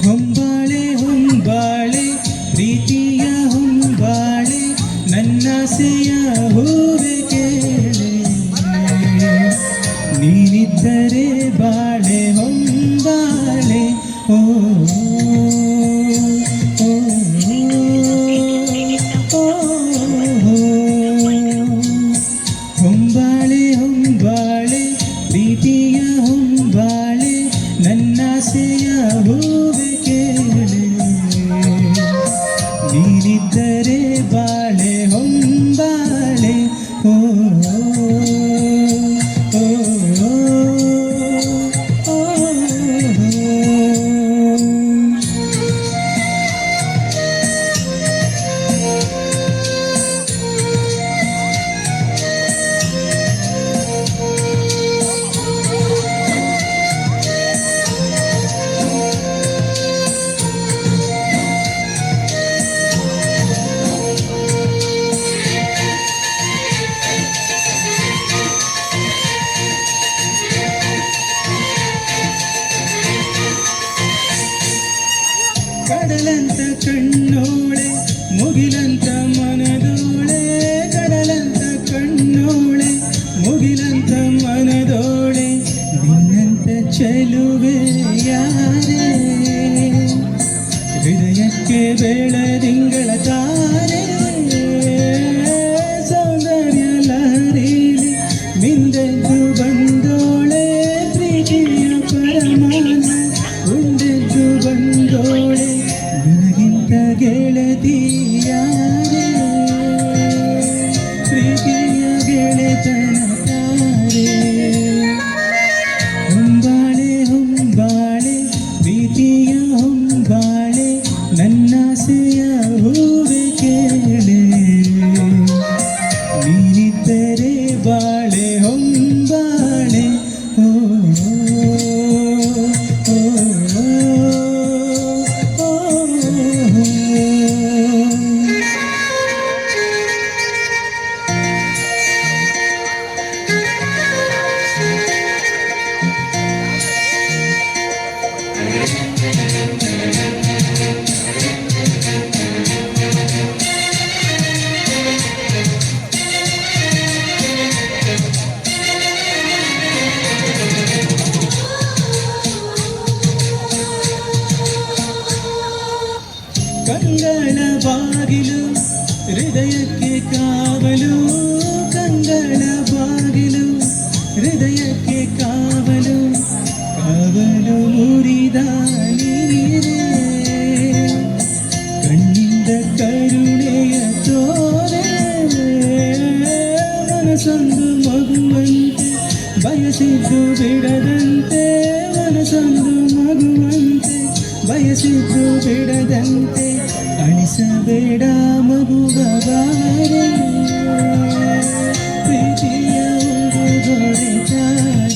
ಹೊಂಬಾಳೆ ಹೊಂಬಾಳೆ ಪ್ರೀತಿಯ ಹೊಂಬಾಳೆ ನನ್ನಾಸೆಯ ಹೂವೆ ಕೇಳೆ ನೀನಿದ್ದರೆ ಬಾಳೆ ಹೊಂಬಾಳೆ ಓ ಹೊಂಬಾಳೆ ಹೊಂಬಾಳೆ ಪ್ರೀತಿಯ ಹೊಂಬಾಳೆ ನನ್ನಾಸೆಯ ಹೂವೆ ಕೇಳೆ ನೀನಿದ್ದರೆ ಬಾಳೆ ಹೊಂಬಾಳೆ ಓ ಕಡಲಂತ ಕಣ್ಣೋಳೆ ಮುಗಿಲಂತ ಮನದೋಳೆ ಕಡಲಂತ ಕಣ್ಣೋಳೆ ಮುಗಿಲಂತ ಮನದೋಳೆ ನಿನ್ನಂತ ಚೆಲುವೆ ಯಾರೇ ಹೃದಯಕ್ಕೆ ಬೆಳದಿಂಗಳ ತಾರೆ ಸೌಂದರ್ಯ ಲಹರೀಲಿ ಮಿಂದೆದ್ದು ಬಂದೋಳೆ ಪ್ರೀತಿಯ ಪರಮಾನ ಉಂಡೆದ್ದು ಬಂದೋಳೆ ನಿನಗಿಂತ ಗೆಳತಿಯಾರೆ ಪ್ರೀತಿಯ ಗೆಳೆತನ ತಾರೆ ಹೊಂಬಾಳೆ ಹೊಂಬಾಳೆ ಪ್ರೀತಿಯ ಹೊಂಬಾಳೆ ನನ್ನಾಸೆಯ ಹೂವೆ ಕೇಳೆ ನೀನಿದ್ದರೆ ಬಾಳೆ ಹೊಂಬಾಳೆ ಓ ಕಂಗಳ ಬಾಗಿಲು ಹೃದಯಕ್ಕೆ ಕಾವಲು ಕಂಗಳ ಬಾಗಿಲು ಹೃದಯಕ್ಕೆ ಕಾವಲು ಕಾವಲು ಮುರಿದ ನೀರೇ ಕಣ್ಣಿಂದ ಕರುಣೆಯ ತೋರೆ ಮನಸೊಂದು ಮಗುವಂತೆ ಬಯಸಿದ್ದು ಬಿಡದಂತೆ ಮನಸೊಂದು ಮಗುವಂತೆ ಬಯಸಿದ್ದು ಬಿಡದಂತೆ ಅಳಿಸಬೇಡ ಮಗುವ ಬಾರೆ ಪ್ರೀತಿಯ ಉಡುಗೊರೆ ತಾರೆ